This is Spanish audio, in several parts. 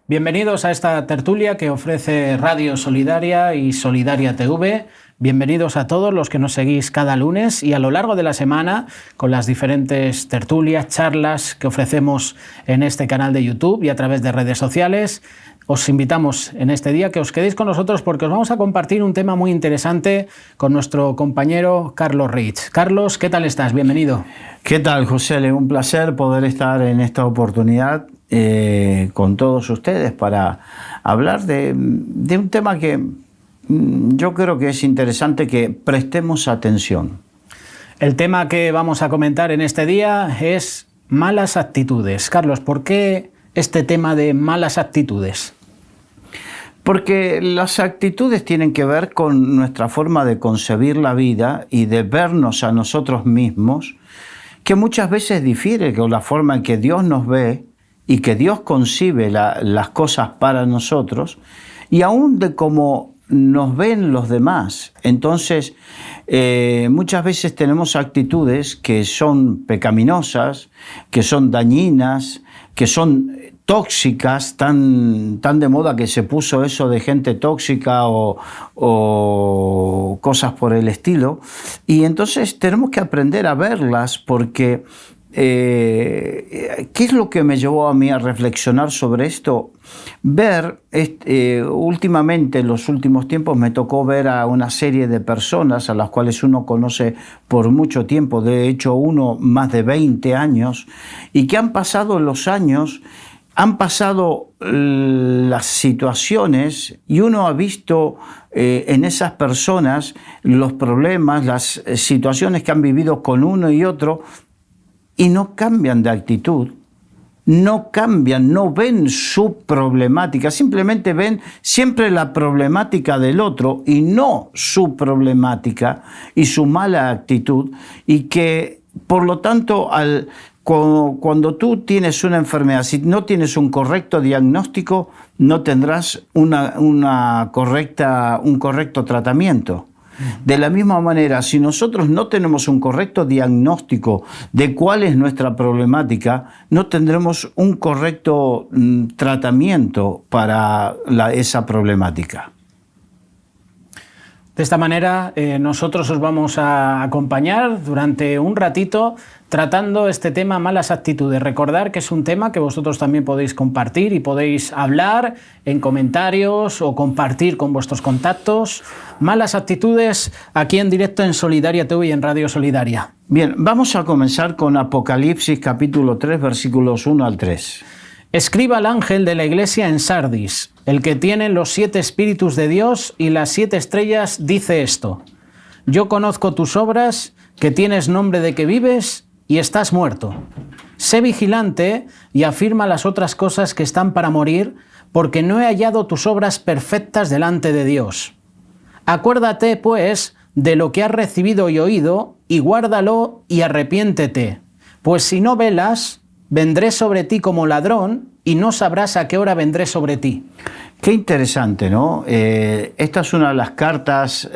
Bienvenidos a esta tertulia que ofrece Radio Solidaria y Solidaria TV. Bienvenidos a todos los que nos seguís cada lunes y a lo largo de la semana con las diferentes tertulias, charlas que ofrecemos en este canal de YouTube y a través de redes sociales. Os invitamos en este día que os quedéis con nosotros porque os vamos a compartir un tema muy interesante con nuestro compañero Carlos Rich. Carlos, ¿qué tal estás? Bienvenido. ¿Qué tal, José? Un placer poder estar en esta oportunidad con todos ustedes para hablar de un tema que yo creo que es interesante que prestemos atención. El tema que vamos a comentar en este día es malas actitudes. Carlos, ¿por qué este tema de malas actitudes? Porque las actitudes tienen que ver con nuestra forma de concebir la vida y de vernos a nosotros mismos, que muchas veces difiere con la forma en que Dios nos ve y que Dios concibe las cosas para nosotros, y aún de cómo nos ven los demás. Entonces, muchas veces tenemos actitudes que son pecaminosas, que son dañinas, que son tóxicas, tan de moda que se puso eso de gente tóxica o cosas por el estilo. Y entonces tenemos que aprender a verlas porque ¿qué es lo que me llevó a mí a reflexionar sobre esto? Últimamente, en los últimos tiempos, me tocó ver a una serie de personas a las cuales uno conoce por mucho tiempo, de hecho uno más de 20 años, y que han pasado los años, han pasado las situaciones y uno ha visto en esas personas los problemas, las situaciones que han vivido con uno y otro, y no cambian de actitud, no cambian, no ven su problemática, simplemente ven siempre la problemática del otro y no su problemática y su mala actitud, y que por lo tanto cuando tú tienes una enfermedad, si no tienes un correcto diagnóstico, no tendrás un correcto tratamiento. De la misma manera, si nosotros no tenemos un correcto diagnóstico de cuál es nuestra problemática, no tendremos un correcto tratamiento para esa problemática. De esta manera, nosotros os vamos a acompañar durante un ratito tratando este tema malas actitudes. Recordar que es un tema que vosotros también podéis compartir y podéis hablar en comentarios o compartir con vuestros contactos. Malas actitudes aquí en directo en Solidaria TV y en Radio Solidaria. Bien, vamos a comenzar con Apocalipsis capítulo 3, versículos 1 al 3. Escriba al ángel de la iglesia en Sardis, el que tiene los 7 espíritus de Dios y las 7 estrellas, dice esto: yo conozco tus obras, que tienes nombre de que vives y estás muerto. Sé vigilante y afirma las otras cosas que están para morir, porque no he hallado tus obras perfectas delante de Dios. Acuérdate, pues, de lo que has recibido y oído, y guárdalo y arrepiéntete, pues si no velas, vendré sobre ti como ladrón y no sabrás a qué hora vendré sobre ti. Qué interesante, ¿no? Esta es una de las cartas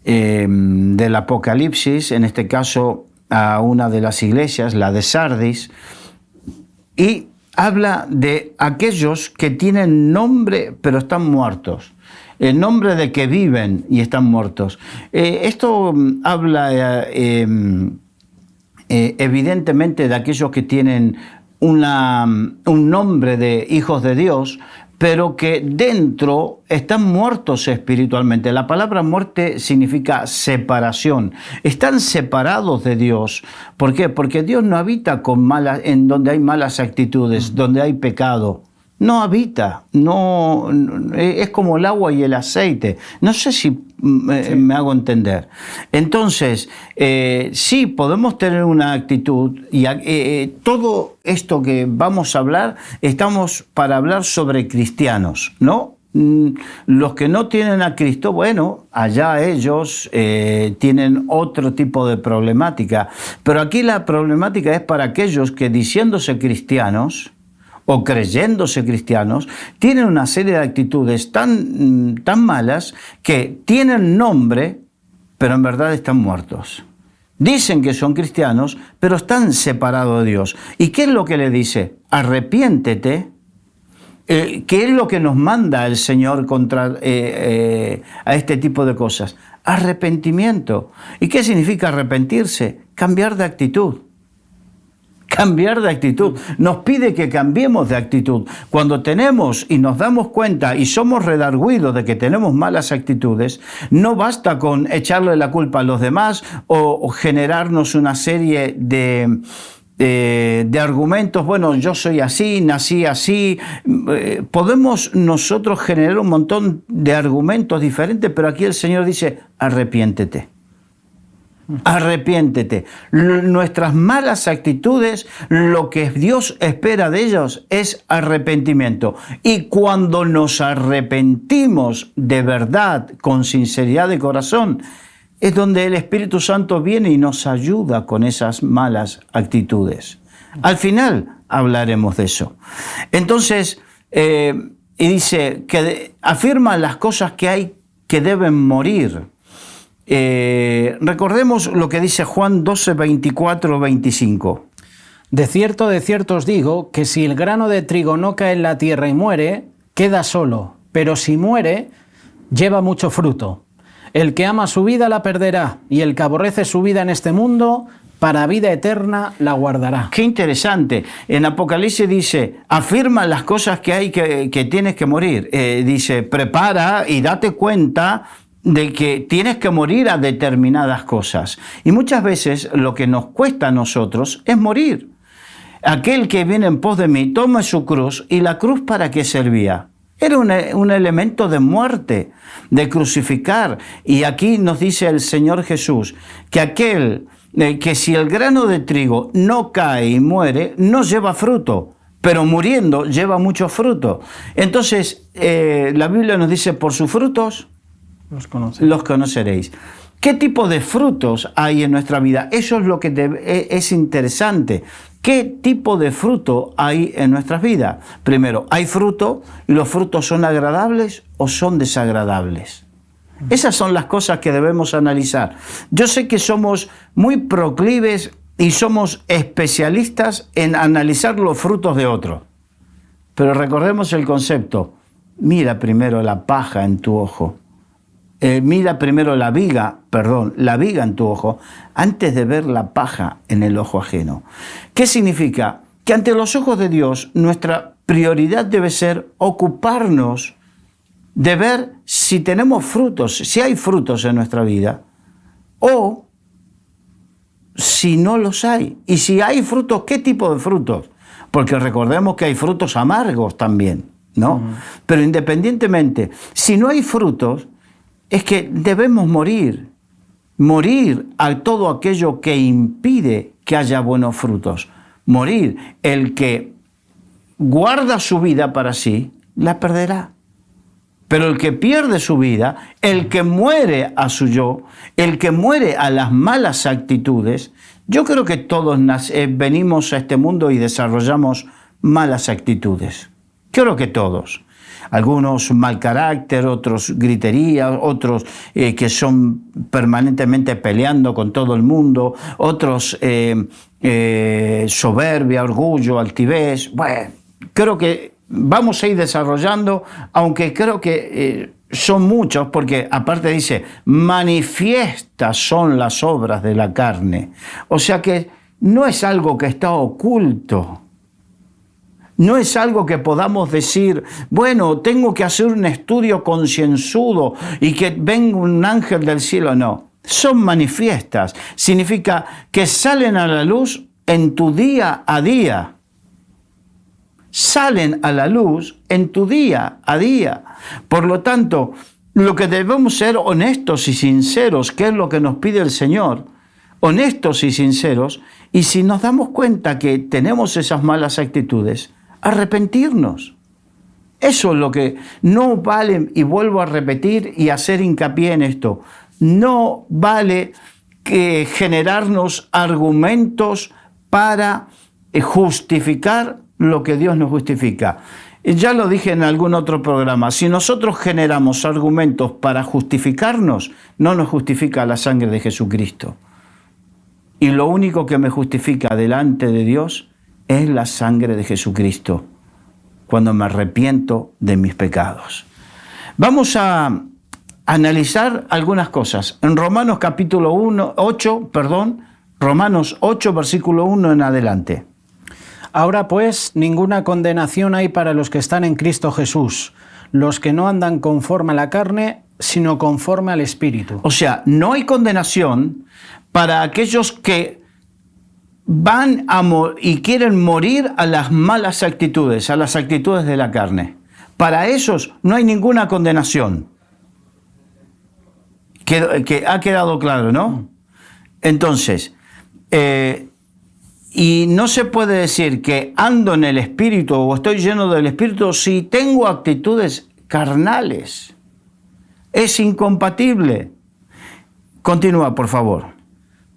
del Apocalipsis, en este caso a una de las iglesias, la de Sardis, y habla de aquellos que tienen nombre pero están muertos. El nombre de que viven y están muertos. Esto habla evidentemente de aquellos que tienen un nombre de hijos de Dios, pero que dentro están muertos espiritualmente. La palabra muerte significa separación. Están separados de Dios. ¿Por qué? Porque Dios no habita en donde hay malas actitudes, donde hay pecado. No habita, no, es como el agua y el aceite. No sé si me hago entender. Entonces, sí, podemos tener una actitud y todo esto que vamos a hablar, estamos para hablar sobre cristianos, ¿no? Los que no tienen a Cristo, bueno, allá ellos tienen otro tipo de problemática. Pero aquí la problemática es para aquellos que, diciéndose cristianos o creyéndose cristianos, tienen una serie de actitudes tan malas que tienen nombre, pero en verdad están muertos. Dicen que son cristianos, pero están separados de Dios. ¿Y qué es lo que le dice? Arrepiéntete ¿Qué es lo que nos manda el Señor contra a este tipo de cosas? Arrepentimiento. ¿Y qué significa arrepentirse? Cambiar de actitud. Cambiar de actitud. Nos pide que cambiemos de actitud. Cuando tenemos y nos damos cuenta y somos redargüidos de que tenemos malas actitudes, no basta con echarle la culpa a los demás o generarnos una serie de argumentos. Bueno, yo soy así, nací así. Podemos nosotros generar un montón de argumentos diferentes, pero aquí el Señor dice, arrepiéntete. Arrepiéntete. Nuestras malas actitudes, lo que Dios espera de ellos es arrepentimiento. Y cuando nos arrepentimos de verdad, con sinceridad de corazón, es donde el Espíritu Santo viene y nos ayuda con esas malas actitudes. Al final hablaremos de eso. Entonces, y dice que afirma las cosas que hay que deben morir. Recordemos lo que dice Juan 12, 24, 25. De cierto os digo que si el grano de trigo no cae en la tierra y muere, queda solo, pero si muere, lleva mucho fruto. El que ama su vida la perderá, y el que aborrece su vida en este mundo, para vida eterna la guardará. Qué interesante. En Apocalipsis dice, afirma las cosas que hay que tienes que morir. Dice, prepara y date cuenta de que tienes que morir a determinadas cosas. Y muchas veces lo que nos cuesta a nosotros es morir. Aquel que viene en pos de mí, toma su cruz. ¿Y la cruz para qué servía? Era un elemento de muerte, de crucificar. Y aquí nos dice el Señor Jesús que que si el grano de trigo no cae y muere, no lleva fruto, pero muriendo lleva mucho fruto. Entonces, la Biblia nos dice, por sus frutos los conoceréis. ¿Qué tipo de frutos hay en nuestra vida? Eso es lo que es interesante. ¿Qué tipo de fruto hay en nuestras vidas? Primero, ¿hay fruto y los frutos son agradables o son desagradables? Esas son las cosas que debemos analizar. Yo sé que somos muy proclives y somos especialistas en analizar los frutos de otros. Pero recordemos el concepto. Mira primero la paja en tu ojo. Mira primero la viga en tu ojo, antes de ver la paja en el ojo ajeno. ¿Qué significa? Que ante los ojos de Dios, nuestra prioridad debe ser ocuparnos de ver si tenemos frutos, si hay frutos en nuestra vida, o si no los hay. Y si hay frutos, ¿qué tipo de frutos? Porque recordemos que hay frutos amargos también, ¿no? Pero independientemente, si no hay frutos, es que debemos morir a todo aquello que impide que haya buenos frutos. Morir. El que guarda su vida para sí, la perderá. Pero el que pierde su vida, el que muere a su yo, el que muere a las malas actitudes, yo creo que todos venimos a este mundo y desarrollamos malas actitudes. Creo que todos. Algunos mal carácter, otros gritería, otros que son permanentemente peleando con todo el mundo, otros soberbia, orgullo, altivez. Bueno, creo que vamos a ir desarrollando, aunque creo que son muchos, porque aparte dice, manifiestas son las obras de la carne. O sea que no es algo que está oculto. No es algo que podamos decir, bueno, tengo que hacer un estudio concienzudo y que venga un ángel del cielo. No, son manifiestas. Significa que salen a la luz en tu día a día. Salen a la luz en tu día a día. Por lo tanto, lo que debemos ser honestos y sinceros, que es lo que nos pide el Señor, honestos y sinceros, y si nos damos cuenta que tenemos esas malas actitudes, arrepentirnos. Eso es lo que no vale, y vuelvo a repetir y hacer hincapié en esto, no vale que generarnos argumentos para justificar lo que Dios nos justifica. Ya lo dije en algún otro programa, si nosotros generamos argumentos para justificarnos, no nos justifica la sangre de Jesucristo. Y lo único que me justifica delante de Dios es la sangre de Jesucristo. cuando me arrepiento de mis pecados. Vamos a analizar algunas cosas. En Romanos capítulo 8, Romanos 8, versículo 1 en adelante. Ahora pues, ninguna condenación hay para los que están en Cristo Jesús, los que no andan conforme a la carne, sino conforme al Espíritu. O sea, no hay condenación para aquellos que van y quieren morir a las malas actitudes, a las actitudes de la carne. Para esos no hay ninguna condenación. Que ha quedado claro, ¿no? Entonces, y no se puede decir que ando en el Espíritu o estoy lleno del Espíritu si tengo actitudes carnales. Es incompatible. Continúa, por favor.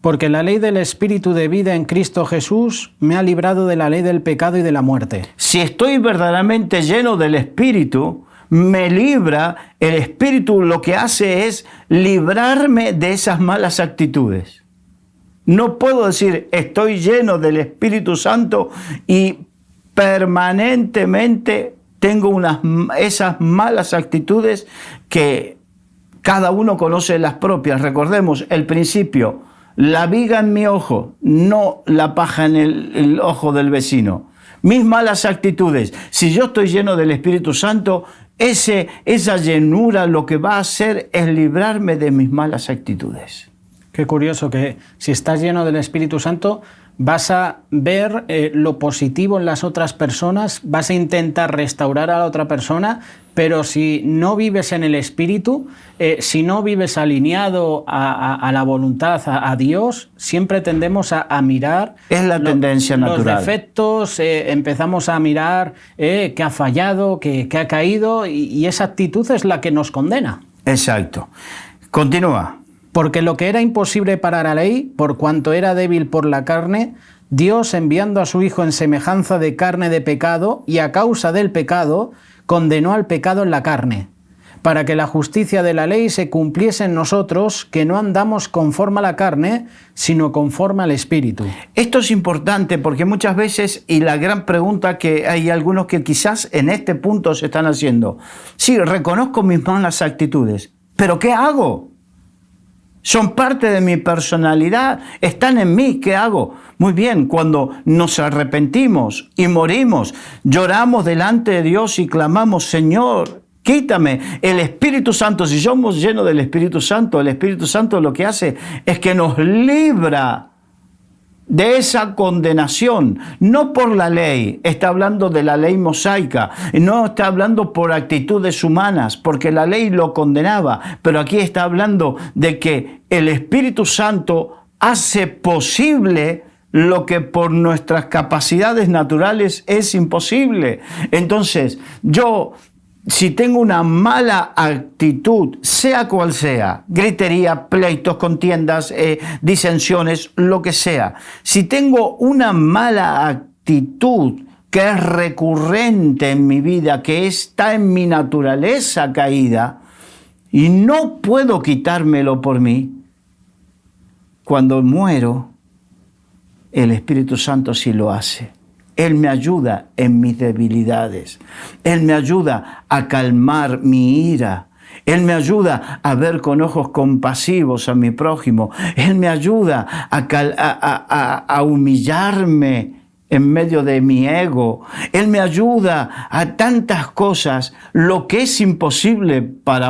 Porque la ley del Espíritu de vida en Cristo Jesús me ha librado de la ley del pecado y de la muerte. Si estoy verdaderamente lleno del Espíritu, me libra, el Espíritu lo que hace es librarme de esas malas actitudes. No puedo decir estoy lleno del Espíritu Santo y permanentemente tengo esas malas actitudes que cada uno conoce las propias. Recordemos el principio, la viga en mi ojo, no la paja en el ojo del vecino. Mis malas actitudes, si yo estoy lleno del Espíritu Santo, esa llenura lo que va a hacer es librarme de mis malas actitudes. Qué curioso que si estás lleno del Espíritu Santo vas a ver lo positivo en las otras personas, vas a intentar restaurar a la otra persona, pero si no vives en el Espíritu, si no vives alineado a la voluntad, a Dios, siempre tendemos a mirar es la tendencia natural. Los defectos, empezamos a mirar que ha fallado, que ha caído, y esa actitud es la que nos condena. Exacto. Continúa. Porque lo que era imposible para la ley, por cuanto era débil por la carne, Dios, enviando a su Hijo en semejanza de carne de pecado, y a causa del pecado, condenó al pecado en la carne, para que la justicia de la ley se cumpliese en nosotros, que no andamos conforme a la carne, sino conforme al Espíritu. Esto es importante porque muchas veces, y la gran pregunta que hay algunos que quizás en este punto se están haciendo, sí, reconozco mis malas actitudes, pero ¿qué hago? Son parte de mi personalidad, están en mí, ¿qué hago? Muy bien, cuando nos arrepentimos y morimos, lloramos delante de Dios y clamamos, Señor, quítame el Espíritu Santo. Si somos llenos del Espíritu Santo, el Espíritu Santo lo que hace es que nos libra de esa condenación, no por la ley, está hablando de la ley mosaica, no está hablando por actitudes humanas, porque la ley lo condenaba, pero aquí está hablando de que el Espíritu Santo hace posible lo que por nuestras capacidades naturales es imposible. Entonces, si tengo una mala actitud, sea cual sea, gritería, pleitos, contiendas, disensiones, lo que sea, si tengo una mala actitud que es recurrente en mi vida, que está en mi naturaleza caída, y no puedo quitármelo por mí, cuando muero, el Espíritu Santo sí lo hace. Él me ayuda en mis debilidades. Él me ayuda a calmar mi ira. Él me ayuda a ver con ojos compasivos a mi prójimo. Él me ayuda a humillarme en medio de mi ego. Él me ayuda a tantas cosas. Lo que es imposible para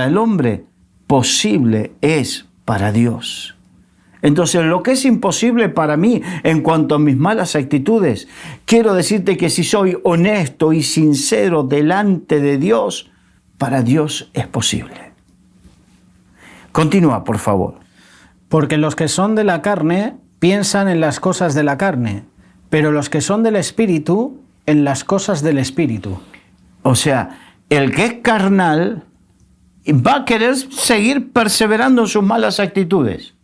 el hombre, posible es para Dios. Entonces, lo que es imposible para mí en cuanto a mis malas actitudes, quiero decirte que si soy honesto y sincero delante de Dios, para Dios es posible. Continúa, por favor. Porque los que son de la carne piensan en las cosas de la carne, pero los que son del Espíritu, en las cosas del Espíritu. O sea, el que es carnal va a querer seguir perseverando en sus malas actitudes.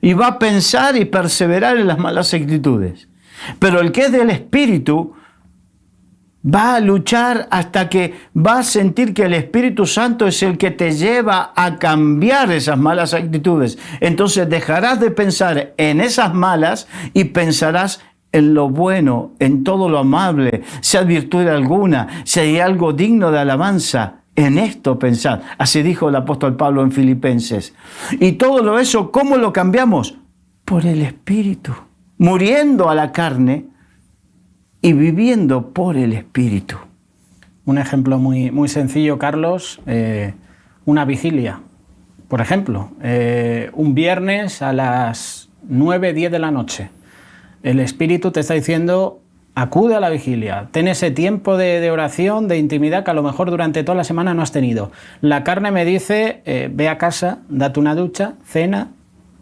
Y va a pensar y perseverar en las malas actitudes. Pero el que es del Espíritu va a luchar hasta que va a sentir que el Espíritu Santo es el que te lleva a cambiar esas malas actitudes. Entonces dejarás de pensar en esas malas y pensarás en lo bueno, en todo lo amable, si hay virtud alguna, si hay algo digno de alabanza, en esto pensad. Así dijo el apóstol Pablo en Filipenses. Y todo eso, ¿cómo lo cambiamos? Por el Espíritu, muriendo a la carne y viviendo por el Espíritu. Un ejemplo muy sencillo, Carlos, una vigilia. Por ejemplo, un viernes a las 9, 10 de la noche. El Espíritu te está diciendo, acude a la vigilia, ten ese tiempo de oración, de intimidad que a lo mejor durante toda la semana no has tenido. La carne me dice, ve a casa, date una ducha, cena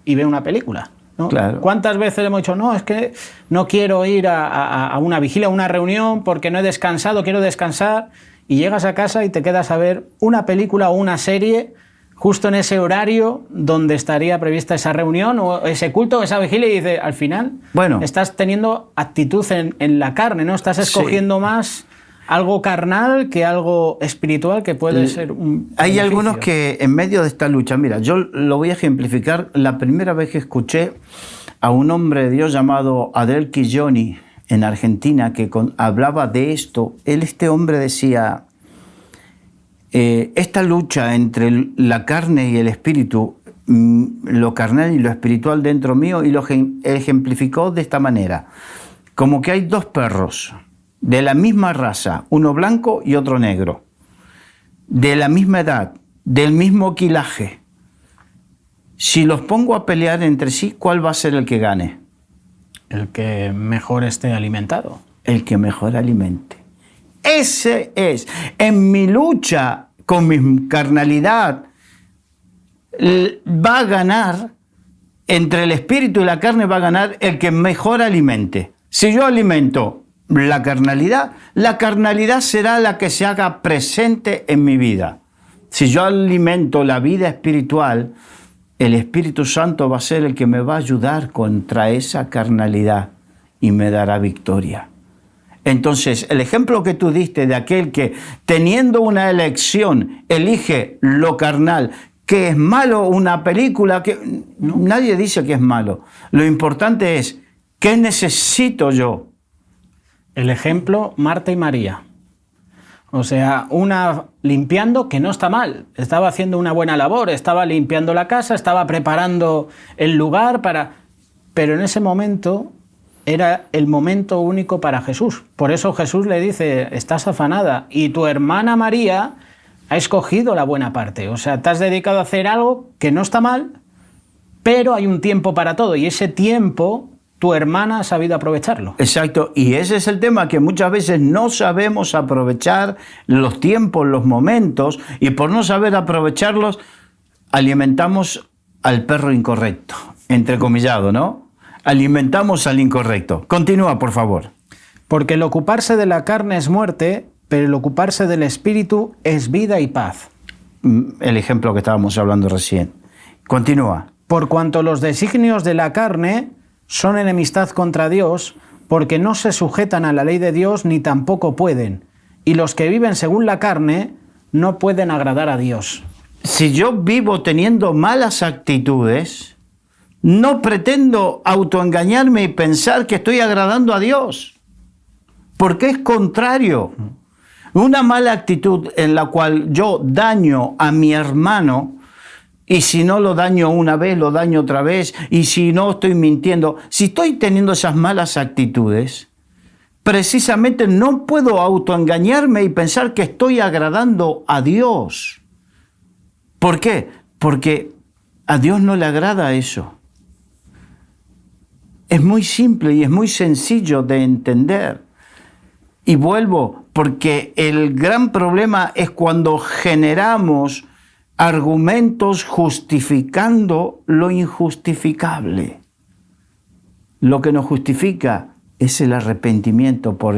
y ve una película, ¿no? Claro. ¿Cuántas veces hemos dicho, no, es que no quiero ir a una vigilia, a una reunión porque no he descansado, quiero descansar? Y llegas a casa y te quedas a ver una película o una serie justo en ese horario donde estaría prevista esa reunión o ese culto o esa vigilia, y dice, al final, estás teniendo actitud en la carne, ¿no? Estás escogiendo más algo carnal que algo espiritual, que puede ser un Hay beneficio. algunos que en medio de esta lucha, mira, yo lo voy a ejemplificar. La primera vez que escuché a un hombre de Dios llamado Adel Quilloni en Argentina que hablaba de esto, este hombre decía, esta lucha entre la carne y el espíritu, lo carnal y lo espiritual dentro mío, y lo ejemplificó de esta manera: como que hay dos perros de la misma raza, uno blanco y otro negro, de la misma edad, del mismo quilaje. Si los pongo a pelear entre sí, ¿cuál va a ser el que gane? El que mejor esté alimentado. El que mejor alimente. Ese es, en mi lucha con mi carnalidad, va a ganar, entre el espíritu y la carne va a ganar el que mejor alimente. Si yo alimento la carnalidad será la que se haga presente en mi vida. Si yo alimento la vida espiritual, el Espíritu Santo va a ser el que me va a ayudar contra esa carnalidad y me dará victoria. Entonces, el ejemplo que tú diste de aquel que, teniendo una elección, elige lo carnal, que es malo una película, que nadie dice que es malo. Lo importante es, ¿qué necesito yo? El ejemplo, Marta y María. O sea, una limpiando, que no está mal, estaba haciendo una buena labor, estaba limpiando la casa, estaba preparando el lugar pero en ese momento era el momento único para Jesús. Por eso Jesús le dice, estás afanada y tu hermana María ha escogido la buena parte. O sea, te has dedicado a hacer algo que no está mal, pero hay un tiempo para todo, y ese tiempo tu hermana ha sabido aprovecharlo. Exacto, y ese es el tema, que muchas veces no sabemos aprovechar los tiempos, los momentos, y por no saber aprovecharlos, alimentamos al perro incorrecto, entrecomillado, ¿no? Alimentamos al incorrecto. Continúa, por favor. Porque el ocuparse de la carne es muerte, pero el ocuparse del espíritu es vida y paz. El ejemplo que estábamos hablando recién. Continúa. Por cuanto los designios de la carne son enemistad contra Dios, porque no se sujetan a la ley de Dios ni tampoco pueden, y los que viven según la carne no pueden agradar a Dios. Si yo vivo teniendo malas actitudes, no pretendo autoengañarme y pensar que estoy agradando a Dios, porque es contrario. Una mala actitud en la cual yo daño a mi hermano, y si no lo daño una vez, lo daño otra vez, y si no estoy mintiendo, si estoy teniendo esas malas actitudes, precisamente no puedo autoengañarme y pensar que estoy agradando a Dios. ¿Por qué? Porque a Dios no le agrada eso. Es muy simple y es muy sencillo de entender. Y vuelvo, porque el gran problema es cuando generamos argumentos justificando lo injustificable. Lo que nos justifica es el arrepentimiento por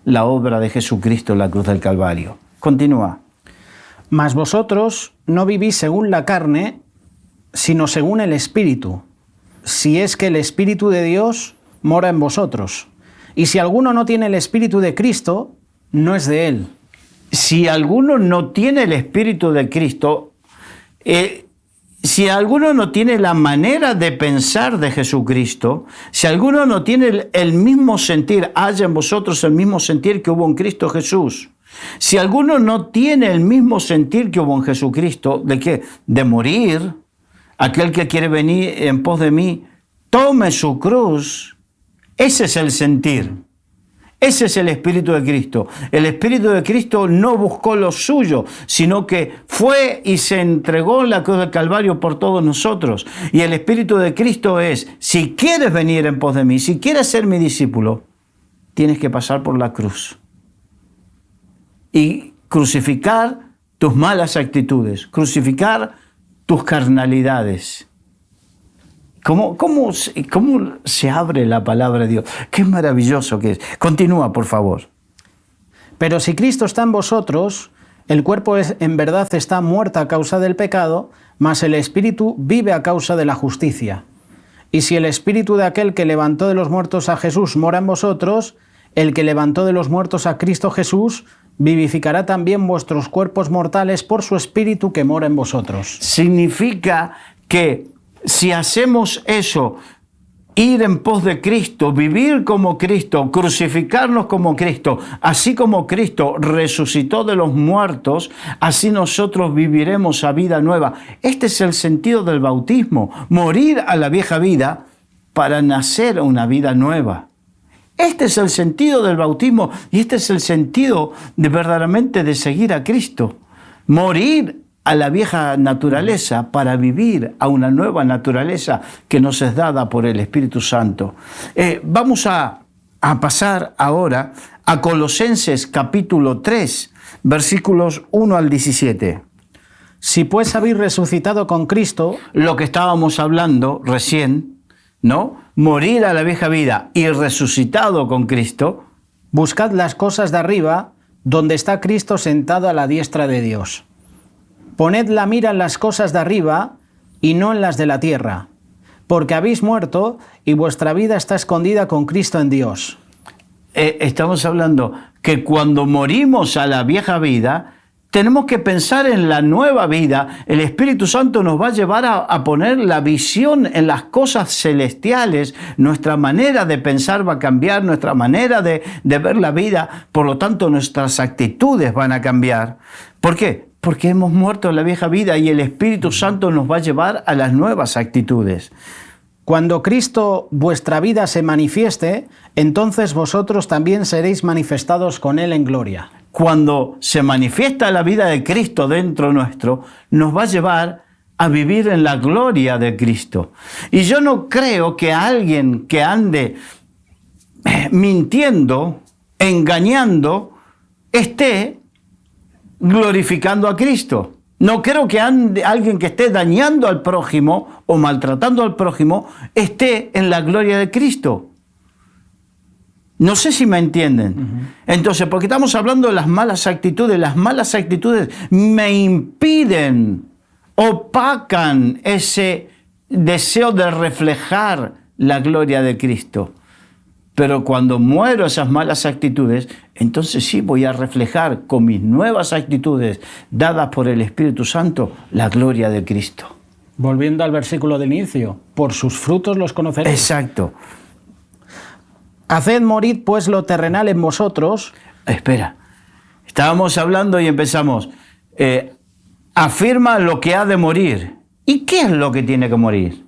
la obra de Jesucristo en la cruz del Calvario. Continúa. Mas vosotros no vivís según la carne, sino según el Espíritu, si es que el Espíritu de Dios mora en vosotros. Y si alguno no tiene el Espíritu de Cristo, no es de él. Si alguno no tiene el Espíritu de Cristo, si alguno no tiene la manera de pensar de Jesucristo, si alguno no tiene el mismo sentir, haya en vosotros el mismo sentir que hubo en Cristo Jesús. Si alguno no tiene el mismo sentir que hubo en Jesucristo, ¿de qué? De morir. Aquel que quiere venir en pos de mí, tome su cruz. Ese es el sentir. Ese es el Espíritu de Cristo. El Espíritu de Cristo no buscó lo suyo, sino que fue y se entregó en la cruz del Calvario por todos nosotros. Y el Espíritu de Cristo es, si quieres venir en pos de mí, si quieres ser mi discípulo, tienes que pasar por la cruz. Y crucificar tus malas actitudes, crucificar tus carnalidades. ¿Cómo se abre la palabra de Dios? Qué maravilloso que es. Continúa, por favor. Pero si Cristo está en vosotros, el cuerpo en verdad está muerto a causa del pecado, mas el espíritu vive a causa de la justicia. Y si el espíritu de aquel que levantó de los muertos a Jesús mora en vosotros, el que levantó de los muertos a Cristo Jesús vivificará también vuestros cuerpos mortales por su espíritu que mora en vosotros. Significa que si hacemos eso, ir en pos de Cristo, vivir como Cristo, crucificarnos como Cristo, así como Cristo resucitó de los muertos, así nosotros viviremos a vida nueva. Este es el sentido del bautismo, morir a la vieja vida para nacer a una vida nueva. Este es el sentido del bautismo y este es el sentido de verdaderamente de seguir a Cristo. Morir a la vieja naturaleza para vivir a una nueva naturaleza que nos es dada por el Espíritu Santo. Vamos a pasar ahora a Colosenses capítulo 3, versículos 1 al 17. Si pues habéis resucitado con Cristo, lo que estábamos hablando recién, ¿no? Morir a la vieja vida y resucitado con Cristo, buscad las cosas de arriba, donde está Cristo sentado a la diestra de Dios. Poned la mira en las cosas de arriba y no en las de la tierra, porque habéis muerto y vuestra vida está escondida con Cristo en Dios. Estamos hablando que cuando morimos a la vieja vida, tenemos que pensar en la nueva vida. El Espíritu Santo nos va a llevar a poner la visión en las cosas celestiales. Nuestra manera de pensar va a cambiar, nuestra manera de ver la vida. Por lo tanto, nuestras actitudes van a cambiar. ¿Por qué? Porque hemos muerto en la vieja vida y el Espíritu Santo nos va a llevar a las nuevas actitudes. Cuando Cristo vuestra vida se manifieste, entonces vosotros también seréis manifestados con Él en gloria. Cuando se manifiesta la vida de Cristo dentro nuestro, nos va a llevar a vivir en la gloria de Cristo. Y yo no creo que alguien que ande mintiendo, engañando, esté glorificando a Cristo. No creo que alguien que esté dañando al prójimo o maltratando al prójimo esté en la gloria de Cristo. No sé si me entienden. Entonces, porque estamos hablando de las malas actitudes me impiden, opacan ese deseo de reflejar la gloria de Cristo. Pero cuando muero esas malas actitudes, entonces sí voy a reflejar con mis nuevas actitudes dadas por el Espíritu Santo la gloria de Cristo. Volviendo al versículo del inicio, por sus frutos los conoceréis. Exacto. Haced morir pues lo terrenal en vosotros. Espera, estábamos hablando y empezamos. Afirma lo que ha de morir. ¿Y qué es lo que tiene que morir?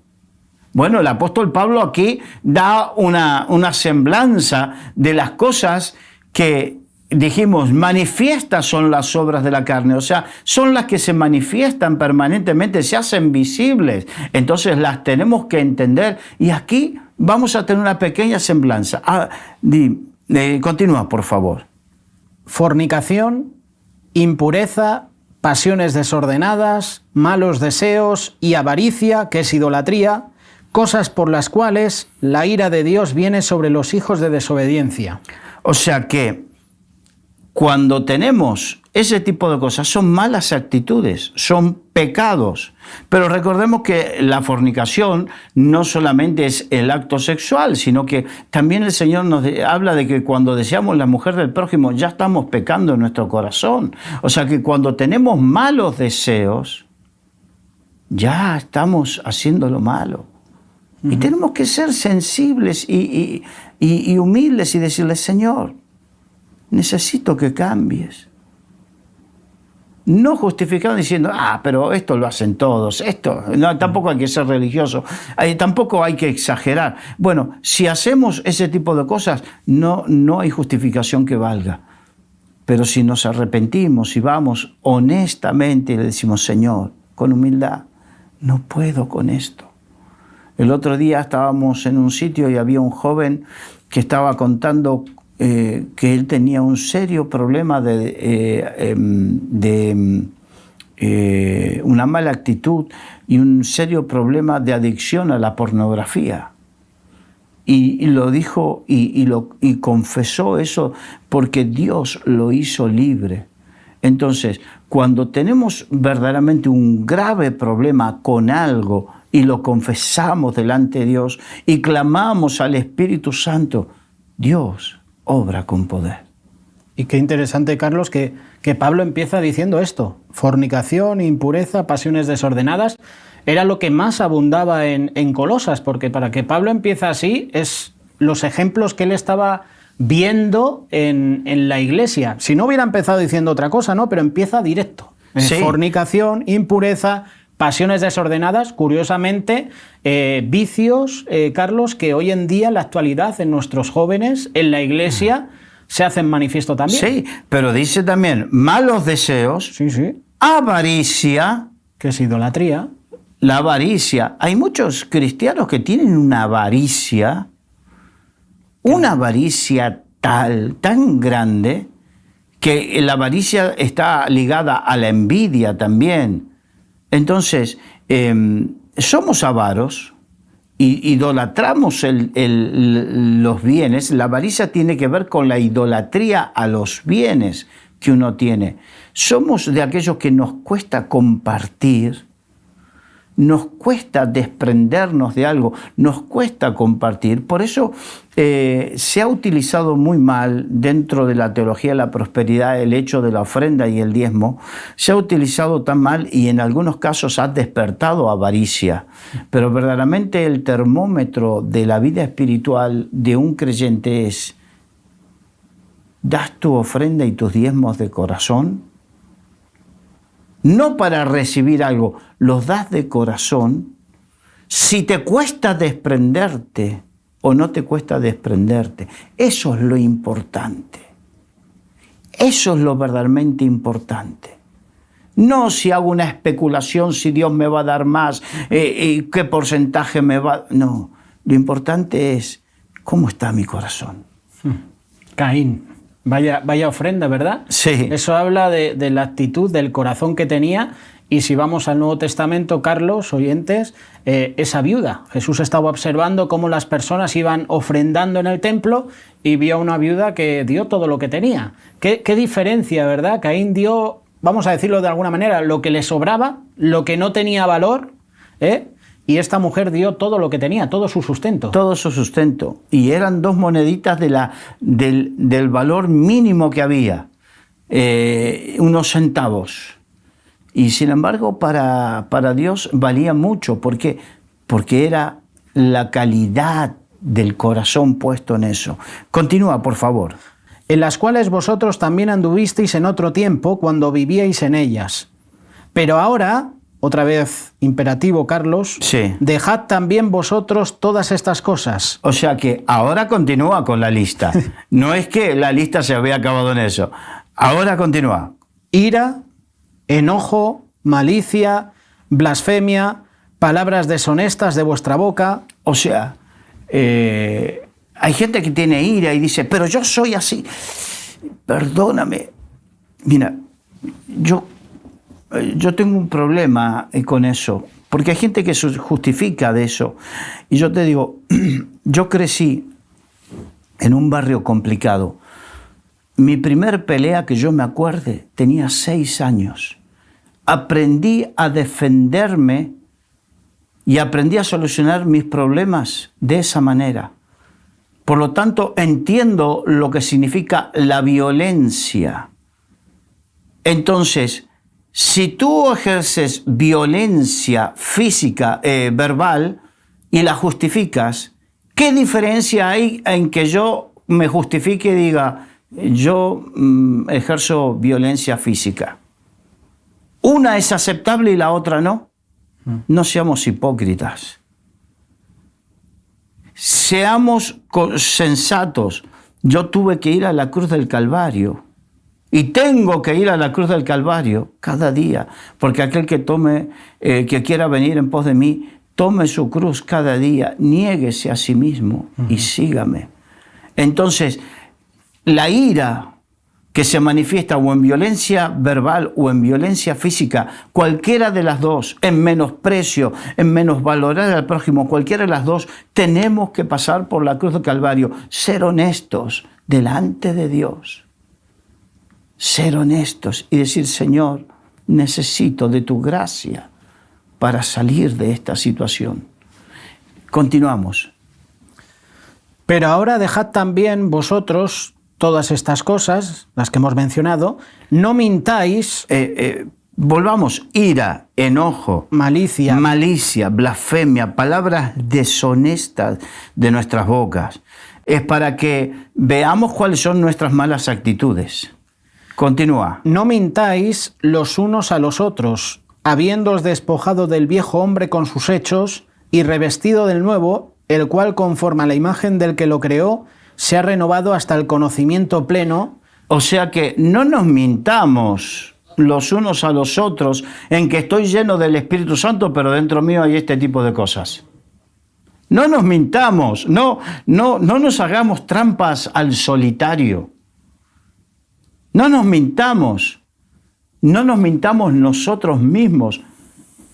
Bueno, el apóstol Pablo aquí da una semblanza de las cosas que dijimos, manifiestas son las obras de la carne, o sea, son las que se manifiestan permanentemente, se hacen visibles, entonces las tenemos que entender y aquí vamos a tener una pequeña semblanza. Continúa, por favor. Fornicación, impureza, pasiones desordenadas, malos deseos y avaricia, que es idolatría, cosas por las cuales la ira de Dios viene sobre los hijos de desobediencia. O sea que cuando tenemos ese tipo de cosas, son malas actitudes, son pecados. Pero recordemos que la fornicación no solamente es el acto sexual, sino que también el Señor nos habla de que cuando deseamos la mujer del prójimo, ya estamos pecando en nuestro corazón. O sea que cuando tenemos malos deseos, ya estamos haciendo lo malo. Y tenemos que ser sensibles y humildes y decirle, Señor, necesito que cambies. No justificando diciendo, pero esto lo hacen todos, no, tampoco hay que ser religioso, tampoco hay que exagerar. Bueno, si hacemos ese tipo de cosas, no hay justificación que valga. Pero si nos arrepentimos y vamos honestamente y le decimos, Señor, con humildad, no puedo con esto. El otro día estábamos en un sitio y había un joven que estaba contando que él tenía un serio problema de una mala actitud y un serio problema de adicción a la pornografía. Y lo dijo y confesó eso porque Dios lo hizo libre. Entonces, cuando tenemos verdaderamente un grave problema con algo y lo confesamos delante de Dios y clamamos al Espíritu Santo, Dios obra con poder. Y qué interesante, Carlos, que Pablo empieza diciendo esto: fornicación, impureza, pasiones desordenadas. Era lo que más abundaba en Colosas, porque para que Pablo empiece así es los ejemplos que él estaba viendo en la iglesia. Si no hubiera empezado diciendo otra cosa, ¿no? Pero empieza directo. Sí. Fornicación, impureza, pasiones desordenadas, curiosamente, vicios, Carlos, que hoy en día, en la actualidad, en nuestros jóvenes, en la iglesia, se hacen manifiesto también. Sí, pero dice también malos deseos, Sí. avaricia. Que es idolatría. La avaricia. Hay muchos cristianos que tienen una avaricia tan grande, que la avaricia está ligada a la envidia también. Entonces, somos avaros, idolatramos los bienes. La avaricia tiene que ver con la idolatría a los bienes que uno tiene. Somos de aquellos que nos cuesta compartir, nos cuesta desprendernos de algo, nos cuesta compartir. Por eso se ha utilizado muy mal dentro de la teología de la prosperidad el hecho de la ofrenda y el diezmo. Se ha utilizado tan mal y en algunos casos ha despertado avaricia. Pero verdaderamente el termómetro de la vida espiritual de un creyente es: ¿das tu ofrenda y tus diezmos de corazón? No para recibir algo, los das de corazón. Si te cuesta desprenderte o no te cuesta desprenderte, eso es lo importante. Eso es lo verdaderamente importante. No si hago una especulación, si Dios me va a dar más, qué porcentaje me va. No, lo importante es cómo está mi corazón. Caín. Vaya ofrenda, ¿verdad? Sí. Eso habla de la actitud, del corazón que tenía. Y si vamos al Nuevo Testamento, Carlos, oyentes, esa viuda. Jesús estaba observando cómo las personas iban ofrendando en el templo y vio a una viuda que dio todo lo que tenía. Qué diferencia, ¿verdad? Caín dio, vamos a decirlo de alguna manera, lo que le sobraba, lo que no tenía valor, y esta mujer dio todo lo que tenía, todo su sustento. Todo su sustento. Y eran 2 moneditas del valor mínimo que había, unos centavos. Y sin embargo, para Dios valía mucho. ¿Por qué? Porque era la calidad del corazón puesto en eso. Continúa, por favor. En las cuales vosotros también anduvisteis en otro tiempo, cuando vivíais en ellas. Pero ahora, otra vez imperativo, Carlos, sí, dejad también vosotros todas estas cosas. O sea que ahora continúa con la lista. No es que la lista se había acabado en eso. Ahora continúa. Ira, enojo, malicia, blasfemia, palabras deshonestas de vuestra boca. O sea, hay gente que tiene ira y dice, pero yo soy así. Perdóname. Mira, yo tengo un problema con eso, porque hay gente que se justifica de eso. Y yo te digo, yo crecí en un barrio complicado. Mi primer pelea que yo me acuerde tenía 6 años. Aprendí a defenderme y aprendí a solucionar mis problemas de esa manera. Por lo tanto, entiendo lo que significa la violencia. Entonces, si tú ejerces violencia física, verbal, y la justificas, ¿qué diferencia hay en que yo me justifique y diga, yo ejerzo violencia física? Una es aceptable y la otra no. No seamos hipócritas. Seamos sensatos. Yo tuve que ir a la cruz del Calvario. Y tengo que ir a la cruz del Calvario cada día. Porque aquel que quiera venir en pos de mí, tome su cruz cada día, niéguese a sí mismo y sígame. Entonces, la ira que se manifiesta o en violencia verbal o en violencia física, cualquiera de las dos, en menosprecio, en menosvalorar al prójimo, cualquiera de las dos, tenemos que pasar por la cruz del Calvario, ser honestos delante de Dios. Ser honestos y decir, Señor, necesito de tu gracia para salir de esta situación. Continuamos. Pero ahora dejad también vosotros todas estas cosas, las que hemos mencionado, no mintáis. Volvamos, ira, enojo, malicia, blasfemia, palabras deshonestas de nuestras bocas. Es para que veamos cuáles son nuestras malas actitudes. Continúa. No mintáis los unos a los otros, habiéndoos despojado del viejo hombre con sus hechos y revestido del nuevo, el cual conforme a la imagen del que lo creó, se ha renovado hasta el conocimiento pleno. O sea que no nos mintamos los unos a los otros en que estoy lleno del Espíritu Santo, pero dentro mío hay este tipo de cosas. No nos mintamos, no nos hagamos trampas al solitario. No nos mintamos nosotros mismos.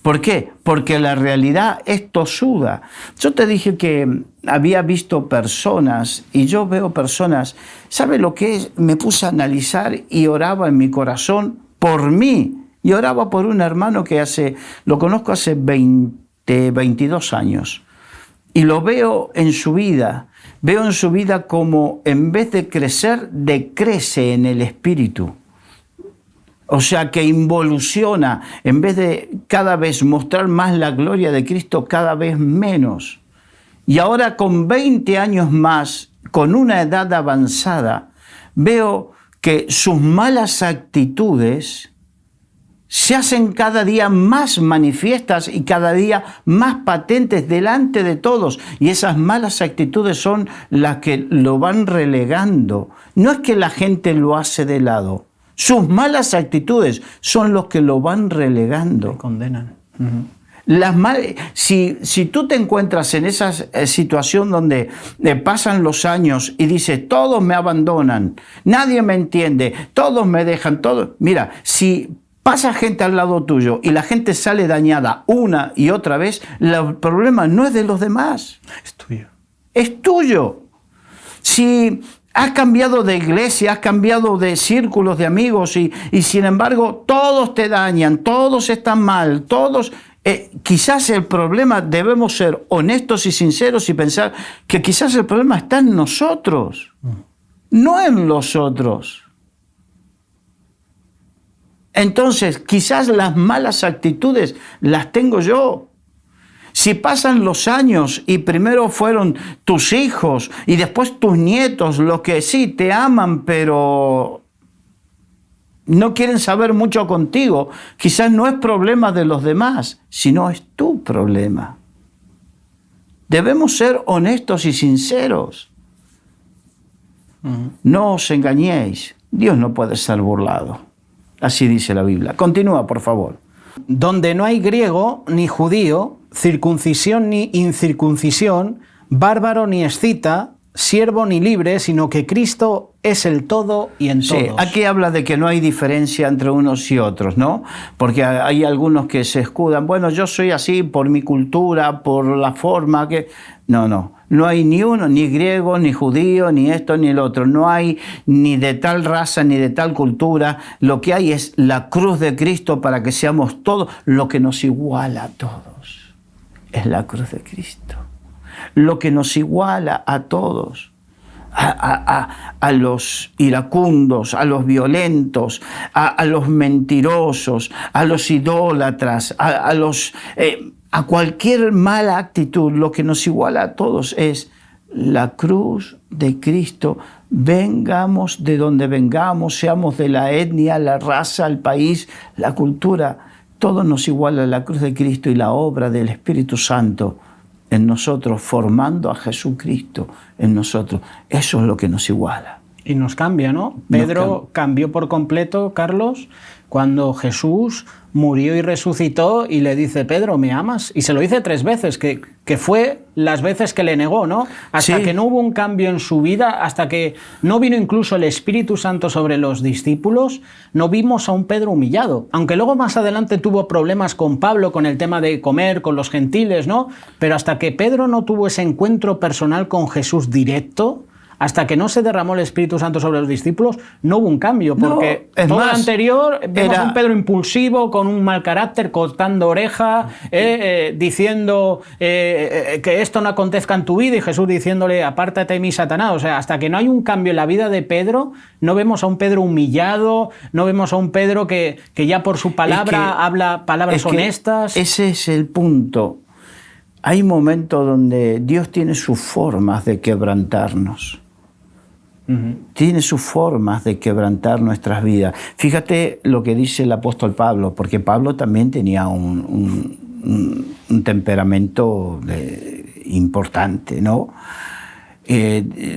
¿Por qué? Porque la realidad es tosuda. Yo te dije que había visto personas, y yo veo personas, ¿sabe lo que es? Me puse a analizar y oraba en mi corazón por mí. Y oraba por un hermano que lo conozco hace 22 años. Y lo veo en su vida. Veo en su vida como en vez de crecer, decrece en el espíritu. O sea, que involuciona, en vez de cada vez mostrar más la gloria de Cristo, cada vez menos. Y ahora con 20 años más, con una edad avanzada, veo que sus malas actitudes se hacen cada día más manifiestas y cada día más patentes delante de todos. Y esas malas actitudes son las que lo van relegando. No es que la gente lo hace de lado. Sus malas actitudes son los que lo van relegando. Me condenan. Si tú te encuentras en esa situación donde pasan los años y dices, todos me abandonan, nadie me entiende, todos me dejan, todos... Mira, si pasa gente al lado tuyo y la gente sale dañada una y otra vez, el problema no es de los demás. Es tuyo. Es tuyo. Si has cambiado de iglesia, has cambiado de círculos de amigos y sin embargo todos te dañan, todos están mal, todos... quizás el problema, debemos ser honestos y sinceros y pensar que quizás el problema está en nosotros, no en los otros. Entonces, quizás las malas actitudes las tengo yo. Si pasan los años y primero fueron tus hijos y después tus nietos, los que sí te aman, pero no quieren saber mucho contigo, quizás no es problema de los demás, sino es tu problema. Debemos ser honestos y sinceros. No os engañéis, Dios no puede ser burlado. Así dice la Biblia. Continúa, por favor. Donde no hay griego ni judío, circuncisión ni incircuncisión, bárbaro ni escita, siervo ni libre, sino que Cristo es el todo y en todos. Sí, aquí habla de que no hay diferencia entre unos y otros, ¿no? Porque hay algunos que se escudan, bueno, yo soy así por mi cultura, por la forma que... No hay ni uno, ni griego, ni judío, ni esto, ni el otro. No hay ni de tal raza, ni de tal cultura. Lo que hay es la cruz de Cristo para que seamos todos. Lo que nos iguala a todos es la cruz de Cristo. Lo que nos iguala a todos. a los iracundos, a los violentos, a los mentirosos, a los idólatras, a cualquier mala actitud. Lo que nos iguala a todos es la cruz de Cristo. Vengamos de donde vengamos, seamos de la etnia, la raza, el país, la cultura, todo nos iguala a la cruz de Cristo y la obra del Espíritu Santo en nosotros, formando a Jesucristo en nosotros. Eso es lo que nos iguala. Y nos cambia, ¿no? Pedro cambió por completo, Carlos, cuando Jesús murió y resucitó y le dice: Pedro, ¿me amas? Y se lo dice 3 veces, que fue las veces que le negó, ¿no? Hasta que no hubo un cambio en su vida, hasta que no vino incluso el Espíritu Santo sobre los discípulos, no vimos a un Pedro humillado. Aunque luego más adelante tuvo problemas con Pablo, con el tema de comer con los gentiles, ¿no? Pero hasta que Pedro no tuvo ese encuentro personal con Jesús directo, hasta que no se derramó el Espíritu Santo sobre los discípulos, no hubo un cambio, porque todo lo anterior vemos a un Pedro impulsivo, con un mal carácter, cortando oreja, diciendo que esto no acontezca en tu vida, y Jesús diciéndole: apártate de mí, Satanás. O sea, hasta que no hay un cambio en la vida de Pedro, no vemos a un Pedro humillado, no vemos a un Pedro que ya por su palabra habla palabras honestas. Ese es el punto. Hay momentos donde Dios tiene sus formas de quebrantarnos. Tiene sus formas de quebrantar nuestras vidas. Fíjate lo que dice el apóstol Pablo, porque Pablo también tenía un temperamento importante, ¿no?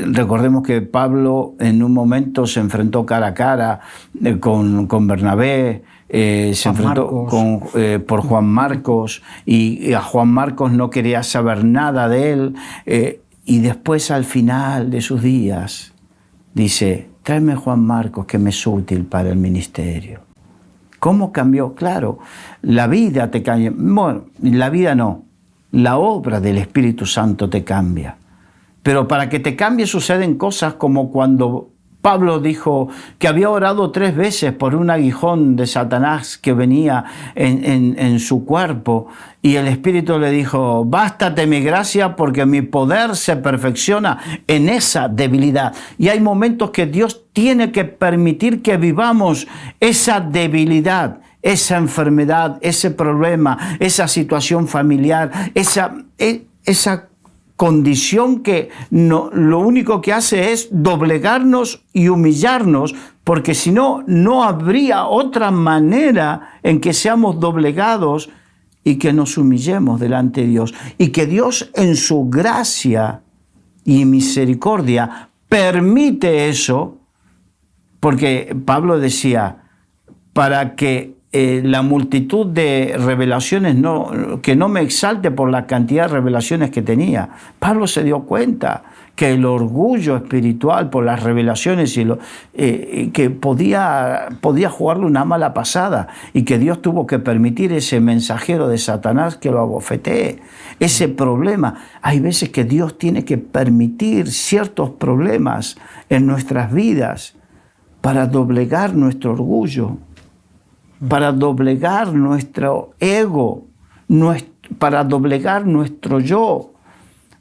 Recordemos que Pablo en un momento se enfrentó cara a cara con Bernabé, se enfrentó por Juan Marcos, y a Juan Marcos no quería saber nada de él, y después al final de sus días dice: tráeme Juan Marcos, que me es útil para el ministerio. ¿Cómo cambió? Claro, la vida te cambia. Bueno, la vida no, la obra del Espíritu Santo te cambia. Pero para que te cambie suceden cosas como cuando Pablo dijo que había orado 3 veces por un aguijón de Satanás que venía en su cuerpo, y el Espíritu le dijo: bástate mi gracia, porque mi poder se perfecciona en esa debilidad. Y hay momentos que Dios tiene que permitir que vivamos esa debilidad, esa enfermedad, ese problema, esa situación familiar, esa condición que lo único que hace es doblegarnos y humillarnos, porque si no, no habría otra manera en que seamos doblegados y que nos humillemos delante de Dios. Y que Dios, en su gracia y misericordia, permite eso, porque Pablo decía: para que la multitud de revelaciones, que no me exalte por la cantidad de revelaciones que tenía. Pablo se dio cuenta que el orgullo espiritual por las revelaciones que podía jugarle una mala pasada, y que Dios tuvo que permitir ese mensajero de Satanás que lo abofetee. Ese problema, hay veces que Dios tiene que permitir ciertos problemas en nuestras vidas para doblegar nuestro orgullo, para doblegar nuestro ego, para doblegar nuestro yo,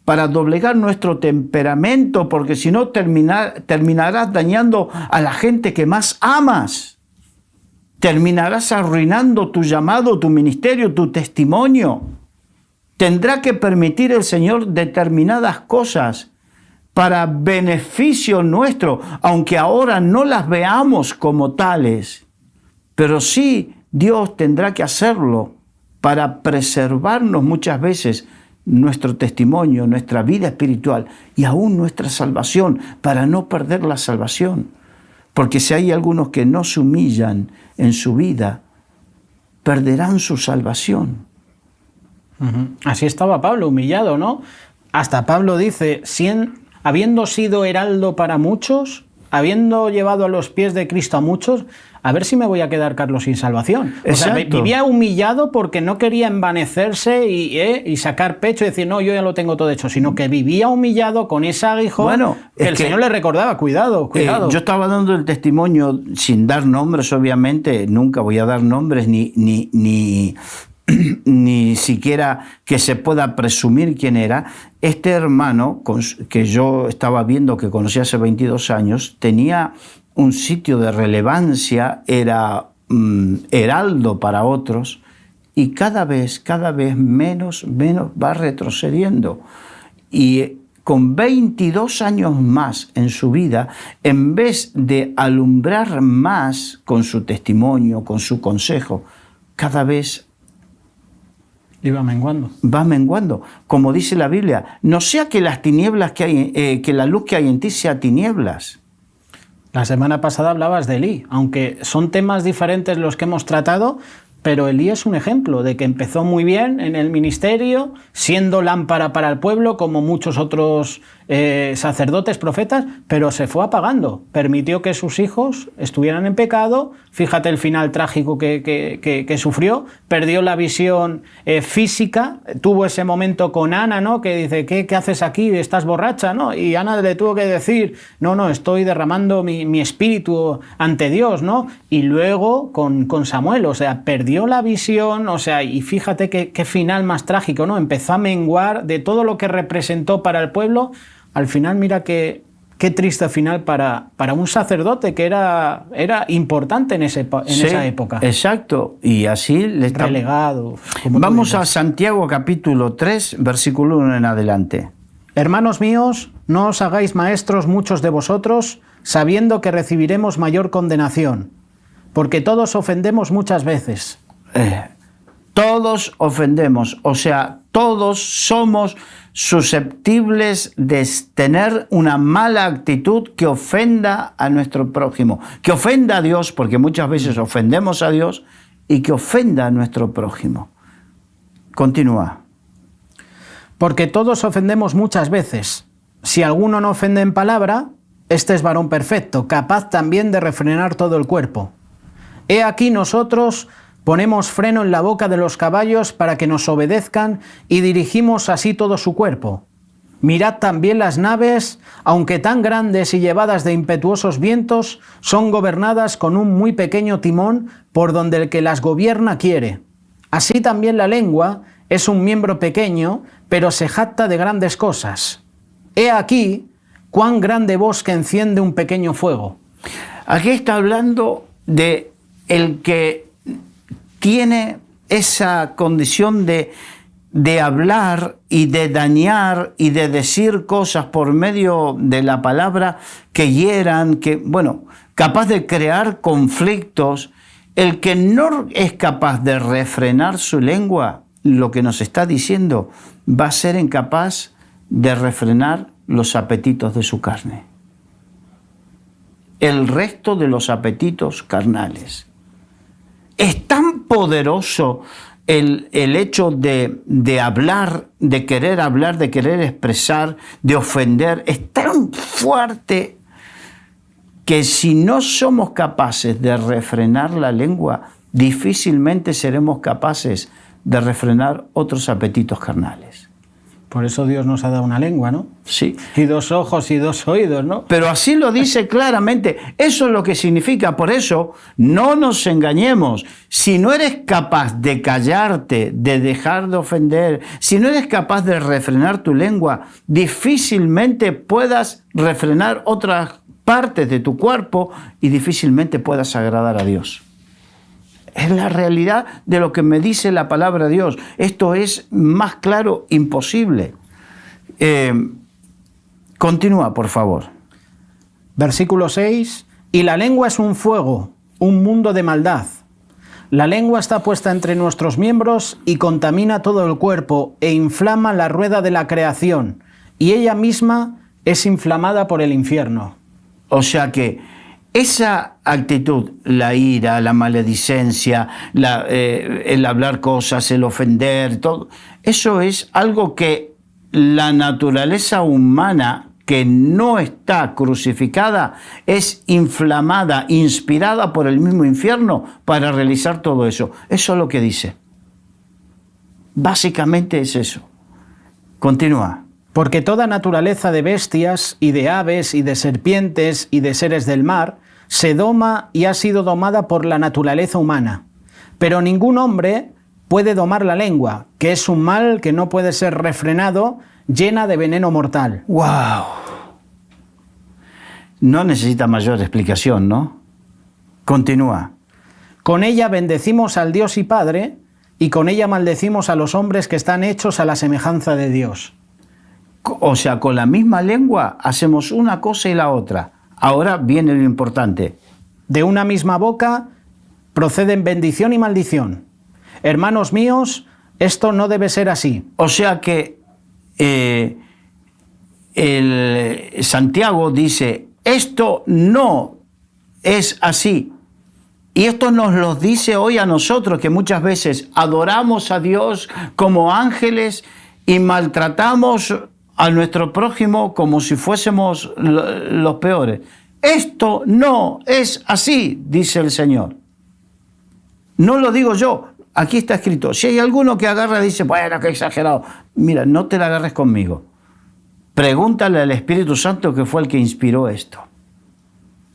para doblegar nuestro temperamento, porque si no terminarás dañando a la gente que más amas. Terminarás arruinando tu llamado, tu ministerio, tu testimonio. Tendrá que permitir el Señor determinadas cosas para beneficio nuestro, aunque ahora no las veamos como tales. Pero sí, Dios tendrá que hacerlo para preservarnos muchas veces nuestro testimonio, nuestra vida espiritual y aún nuestra salvación, para no perder la salvación. Porque si hay algunos que no se humillan en su vida, perderán su salvación. Así estaba Pablo, humillado, ¿no? Hasta Pablo dice: habiendo sido heraldo para muchos, habiendo llevado a los pies de Cristo a muchos, a ver si me voy a quedar, Carlos, sin salvación. O sea, vivía humillado porque no quería envanecerse y sacar pecho y decir: no, yo ya lo tengo todo hecho, sino que vivía humillado con ese aguijón, que el Señor le recordaba: cuidado. Yo estaba dando el testimonio sin dar nombres, obviamente, nunca voy a dar nombres ni ni siquiera que se pueda presumir quién era. Este hermano, que yo estaba viendo que conocí hace 22 años, tenía un sitio de relevancia, era heraldo para otros, y cada vez menos va retrocediendo. Y con 22 años más en su vida, en vez de alumbrar más con su testimonio, con su consejo, cada vez iba menguando. Va menguando. Como dice la Biblia, no sea que las tinieblas que hay, que la luz que hay en ti sea tinieblas. La semana pasada hablabas de Elí, aunque son temas diferentes los que hemos tratado, pero Elí es un ejemplo de que empezó muy bien en el ministerio, siendo lámpara para el pueblo, como muchos otros sacerdotes, profetas, pero se fue apagando. Permitió que sus hijos estuvieran en pecado. Fíjate el final trágico que sufrió. Perdió la visión física. Tuvo ese momento con Ana, ¿no? Que dice, ¿qué haces aquí? Estás borracha, ¿no? Y Ana le tuvo que decir, no, estoy derramando mi espíritu ante Dios, ¿no? Y luego con Samuel, o sea, perdió la visión, o sea, y fíjate qué final más trágico, ¿no? Empezó a menguar de todo lo que representó para el pueblo. Al final, mira qué triste final para un sacerdote que era importante en esa época. Exacto, y así le está relegado. Vamos a Santiago capítulo 3, versículo 1 en adelante. Hermanos míos, no os hagáis maestros muchos de vosotros, sabiendo que recibiremos mayor condenación, porque todos ofendemos muchas veces. Todos ofendemos, o sea, todos somos susceptibles de tener una mala actitud que ofenda a nuestro prójimo, que ofenda a Dios, porque muchas veces ofendemos a Dios, y que ofenda a nuestro prójimo. Continúa. Porque todos ofendemos muchas veces. Si alguno no ofende en palabra, este es varón perfecto, capaz también de refrenar todo el cuerpo. He aquí nosotros ponemos freno en la boca de los caballos para que nos obedezcan y dirigimos así todo su cuerpo. Mirad también las naves, aunque tan grandes y llevadas de impetuosos vientos, son gobernadas con un muy pequeño timón por donde el que las gobierna quiere. Así también la lengua es un miembro pequeño, pero se jacta de grandes cosas. He aquí cuán grande bosque enciende un pequeño fuego. Aquí está hablando de el que tiene esa condición de hablar y de dañar y de decir cosas por medio de la palabra que hieran, capaz de crear conflictos. El que no es capaz de refrenar su lengua, lo que nos está diciendo, va a ser incapaz de refrenar los apetitos de su carne. El resto de los apetitos carnales. Es tan poderoso el hecho de hablar, de querer expresar, de ofender. Es tan fuerte que si no somos capaces de refrenar la lengua, difícilmente seremos capaces de refrenar otros apetitos carnales. Por eso Dios nos ha dado una lengua, ¿no? Sí. Y 2 ojos y 2 oídos, ¿no? Pero así lo dice claramente. Eso es lo que significa. Por eso, no nos engañemos. Si no eres capaz de callarte, de dejar de ofender, si no eres capaz de refrenar tu lengua, difícilmente puedas refrenar otras partes de tu cuerpo y difícilmente puedas agradar a Dios. Es la realidad de lo que me dice la palabra de Dios. Esto es más claro imposible. Continúa, por favor. Versículo 6. Y la lengua es un fuego, un mundo de maldad. La lengua está puesta entre nuestros miembros y contamina todo el cuerpo e inflama la rueda de la creación. Y ella misma es inflamada por el infierno. O sea que esa actitud, la ira, la maledicencia, el hablar cosas, el ofender, todo, eso es algo que la naturaleza humana que no está crucificada es inflamada, inspirada por el mismo infierno para realizar todo eso. Eso es lo que dice. Básicamente es eso. Continúa. Porque toda naturaleza de bestias y de aves y de serpientes y de seres del mar se doma y ha sido domada por la naturaleza humana. Pero ningún hombre puede domar la lengua, que es un mal que no puede ser refrenado, llena de veneno mortal. ¡Wow! No necesita mayor explicación, ¿no? Continúa. Con ella bendecimos al Dios y Padre, y con ella maldecimos a los hombres que están hechos a la semejanza de Dios. O sea, con la misma lengua hacemos una cosa y la otra. Ahora viene lo importante. De una misma boca proceden bendición y maldición. Hermanos míos, esto no debe ser así. O sea que Santiago dice, esto no es así. Y esto nos lo dice hoy a nosotros, que muchas veces adoramos a Dios como ángeles y maltratamos a nuestro prójimo como si fuésemos los peores. Esto no es así, dice el Señor. No lo digo yo, aquí está escrito. Si hay alguno que agarra y dice, bueno, qué exagerado. Mira, no te la agarres conmigo. Pregúntale al Espíritu Santo que fue el que inspiró esto.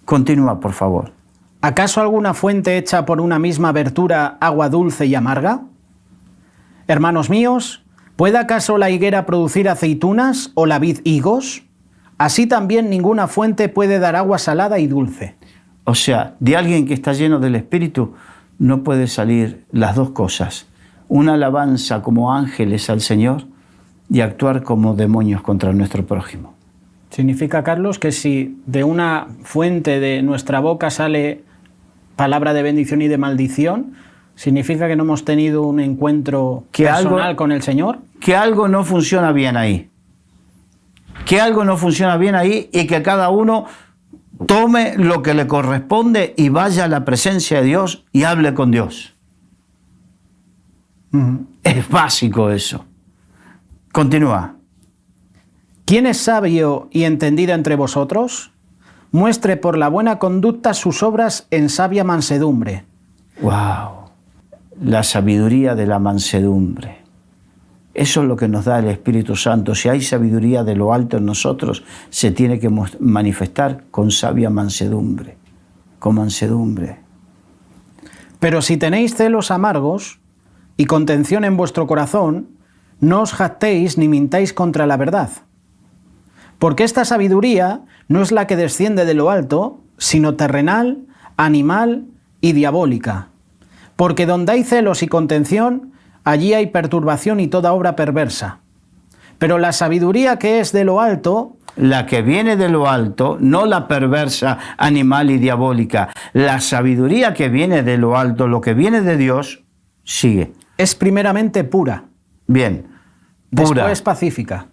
Continúa, por favor. ¿Acaso alguna fuente hecha por una misma abertura agua dulce y amarga? Hermanos míos, ¿puede acaso la higuera producir aceitunas o la vid higos? Así también ninguna fuente puede dar agua salada y dulce. O sea, de alguien que está lleno del Espíritu no puede salir las dos cosas. Una alabanza como ángeles al Señor y actuar como demonios contra nuestro prójimo. Significa, Carlos, que si de una fuente de nuestra boca sale palabra de bendición y de maldición, ¿significa que no hemos tenido un encuentro personal con el Señor? Que algo no funciona bien ahí. Que algo no funciona bien ahí y que cada uno tome lo que le corresponde y vaya a la presencia de Dios y hable con Dios. Es básico eso. Continúa. ¿Quién es sabio y entendido entre vosotros? Muestre por la buena conducta sus obras en sabia mansedumbre. ¡Wow! La sabiduría de la mansedumbre. Eso es lo que nos da el Espíritu Santo. Si hay sabiduría de lo alto en nosotros, se tiene que manifestar con sabia mansedumbre. Con mansedumbre. Pero si tenéis celos amargos y contención en vuestro corazón, no os jactéis ni mintáis contra la verdad. Porque esta sabiduría no es la que desciende de lo alto, sino terrenal, animal y diabólica. Porque donde hay celos y contención, allí hay perturbación y toda obra perversa. Pero la sabiduría que es de lo alto... La que viene de lo alto, no la perversa, animal y diabólica. La sabiduría que viene de lo alto, lo que viene de Dios, sigue. Es primeramente pura. Bien. Pura. Después pacífica.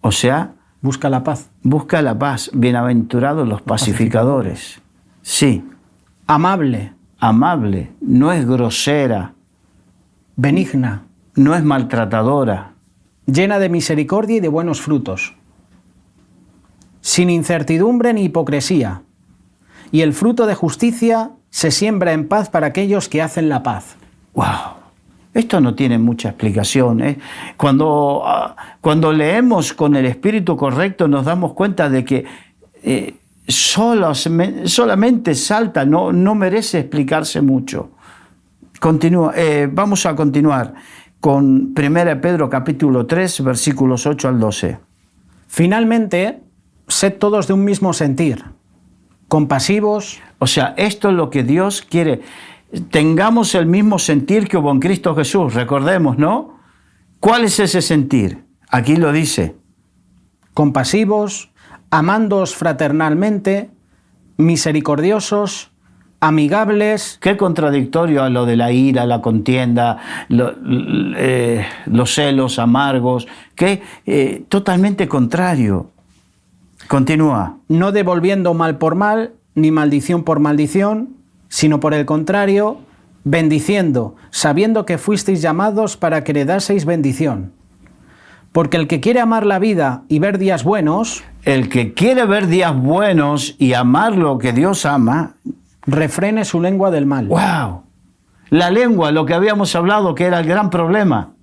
O sea... Busca la paz. Busca la paz. Bienaventurados los pacificadores. Sí. Amable. Amable. No es grosera. Benigna. No es maltratadora. Llena de misericordia y de buenos frutos. Sin incertidumbre ni hipocresía. Y el fruto de justicia se siembra en paz para aquellos que hacen la paz. ¡Wow! Esto no tiene mucha explicación, ¿eh? Cuando leemos con el espíritu correcto nos damos cuenta de que solamente salta, no merece explicarse mucho. Continúa, vamos a continuar con 1 Pedro capítulo 3, versículos 8 al 12. Finalmente, sed todos de un mismo sentir, compasivos. O sea, esto es lo que Dios quiere. Tengamos el mismo sentir que hubo en Cristo Jesús, recordemos, ¿no? ¿Cuál es ese sentir? Aquí lo dice. Compasivos, amándoos fraternalmente, misericordiosos, amigables. Qué contradictorio a lo de la ira, la contienda, los celos amargos, que totalmente contrario. Continúa. No devolviendo mal por mal, ni maldición por maldición, sino por el contrario, bendiciendo, sabiendo que fuisteis llamados para que heredaseis bendición. Porque el que quiere amar la vida y ver días buenos... El que quiere ver días buenos y amar lo que Dios ama... refrene su lengua del mal. ¡Wow! La lengua, lo que habíamos hablado, que era el gran problema.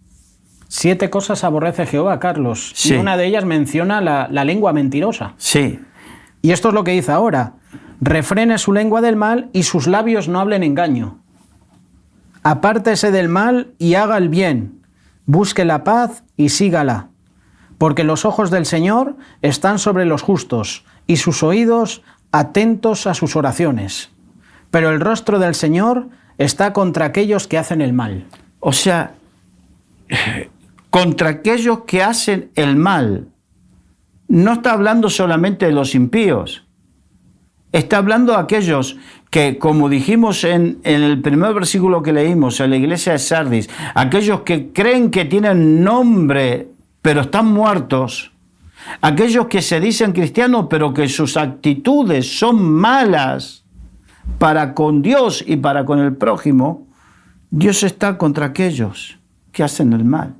7 cosas aborrece Jehová, Carlos. Sí. Y una de ellas menciona la lengua mentirosa. Sí. Y esto es lo que dice ahora. Refrene su lengua del mal y sus labios no hablen engaño. Apártese del mal y haga el bien, busque la paz y sígala, porque los ojos del Señor están sobre los justos y sus oídos atentos a sus oraciones. Pero el rostro del Señor está contra aquellos que hacen el mal. O sea, contra aquellos que hacen el mal. No está hablando solamente de los impíos. Está hablando de aquellos que, como dijimos en el primer versículo que leímos, en la iglesia de Sardis, aquellos que creen que tienen nombre, pero están muertos, aquellos que se dicen cristianos, pero que sus actitudes son malas para con Dios y para con el prójimo, Dios está contra aquellos que hacen el mal.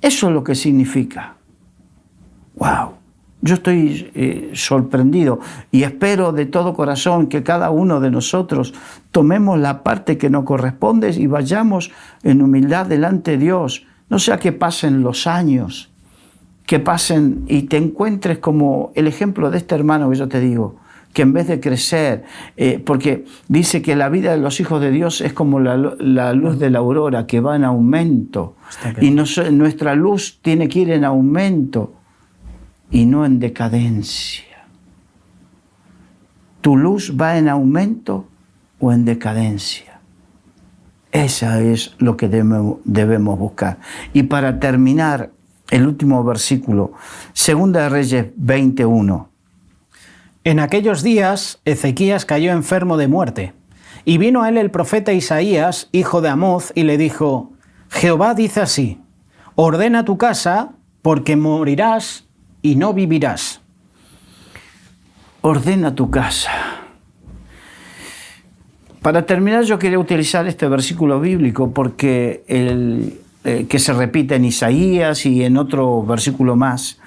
Eso es lo que significa. ¡Wow! Yo estoy sorprendido y espero de todo corazón que cada uno de nosotros tomemos la parte que nos corresponde y vayamos en humildad delante de Dios. No sea que pasen los años, que pasen y te encuentres como el ejemplo de este hermano que yo te digo, que en vez de crecer, porque dice que la vida de los hijos de Dios es como la luz de la aurora que va en aumento y nuestra luz tiene que ir en aumento y no en decadencia. ¿Tu luz va en aumento o en decadencia? Esa es lo que debemos buscar. Y para terminar, el último versículo, 2 de Reyes 21. En aquellos días, Ezequías cayó enfermo de muerte, y vino a él el profeta Isaías, hijo de Amoz, y le dijo: Jehová dice así: ordena tu casa, porque morirás y no vivirás. Ordena tu casa. Para terminar, yo quería utilizar este versículo bíblico porque que se repite en Isaías y en otro versículo más,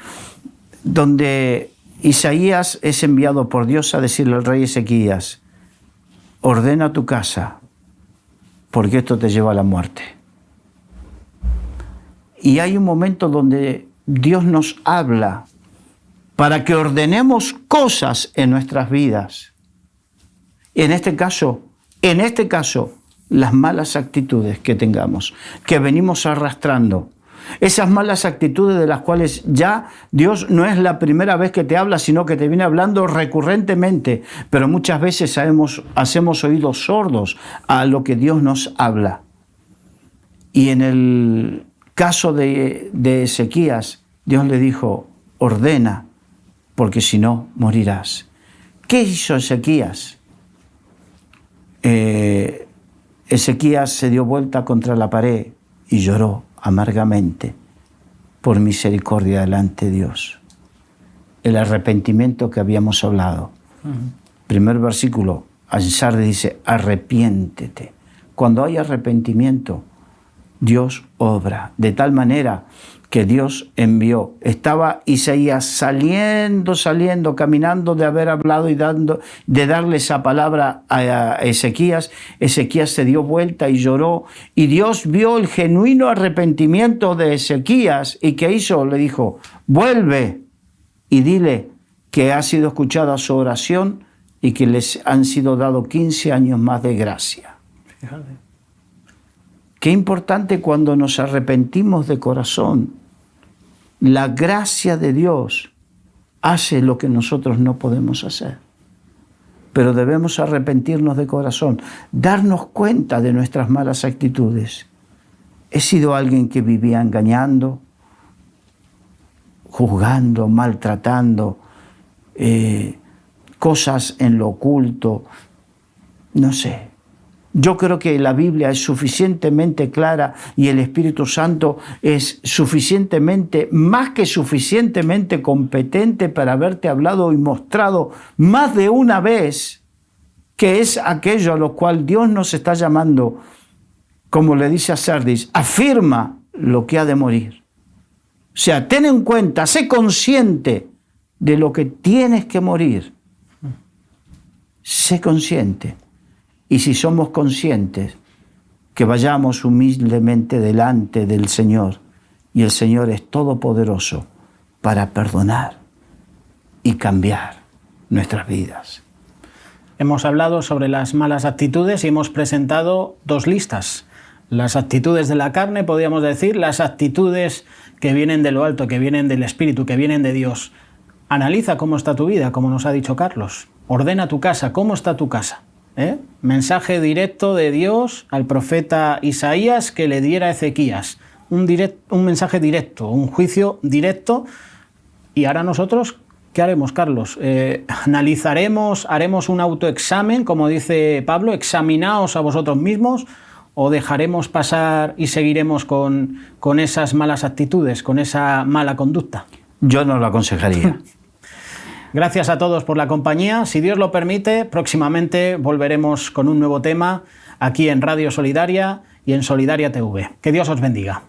donde Isaías es enviado por Dios a decirle al rey Ezequías: ordena tu casa, porque esto te lleva a la muerte. Y hay un momento donde Dios nos habla para que ordenemos cosas en nuestras vidas. En este caso, las malas actitudes que tengamos, que venimos arrastrando. Esas malas actitudes de las cuales ya Dios no es la primera vez que te habla, sino que te viene hablando recurrentemente, pero muchas veces hacemos oídos sordos a lo que Dios nos habla. Y en el caso de Ezequías, Dios le dijo: ordena, porque si no, morirás. ¿Qué hizo Ezequías? Ezequías se dio vuelta contra la pared y lloró amargamente por misericordia delante de Dios. El arrepentimiento que habíamos hablado. Primer versículo, Sardis dice: arrepiéntete. Cuando hay arrepentimiento, Dios obra de tal manera que Dios envió. Estaba Isaías saliendo, caminando de haber hablado y de darle esa palabra a Ezequías. Ezequías se dio vuelta y lloró, y Dios vio el genuino arrepentimiento de Ezequías. ¿Y qué hizo? Le dijo: vuelve y dile que ha sido escuchada su oración y que les han sido dados 15 años más de gracia. Fíjate. Qué importante cuando nos arrepentimos de corazón. La gracia de Dios hace lo que nosotros no podemos hacer. Pero debemos arrepentirnos de corazón, darnos cuenta de nuestras malas actitudes. He sido alguien que vivía engañando, juzgando, maltratando, cosas en lo oculto, no sé. Yo creo que la Biblia es suficientemente clara y el Espíritu Santo es más que suficientemente competente para haberte hablado y mostrado más de una vez que es aquello a lo cual Dios nos está llamando, como le dice a Sardis: afirma lo que ha de morir. O sea, ten en cuenta, sé consciente de lo que tienes que morir. Sé consciente. Y si somos conscientes, que vayamos humildemente delante del Señor, y el Señor es todopoderoso para perdonar y cambiar nuestras vidas. Hemos hablado sobre las malas actitudes y hemos presentado 2 listas. Las actitudes de la carne, podríamos decir, las actitudes que vienen de lo alto, que vienen del Espíritu, que vienen de Dios. Analiza cómo está tu vida, como nos ha dicho Carlos. Ordena tu casa, ¿cómo está tu casa? Mensaje directo de Dios al profeta Isaías que le diera a Ezequías. Un mensaje directo, un juicio directo. Y ahora nosotros, ¿qué haremos, Carlos? Analizaremos, haremos un autoexamen, como dice Pablo, examinaos a vosotros mismos, o dejaremos pasar y seguiremos con esas malas actitudes, con esa mala conducta. Yo no lo aconsejaría. Gracias a todos por la compañía. Si Dios lo permite, próximamente volveremos con un nuevo tema aquí en Radio Solidaria y en Solidaria TV. Que Dios os bendiga.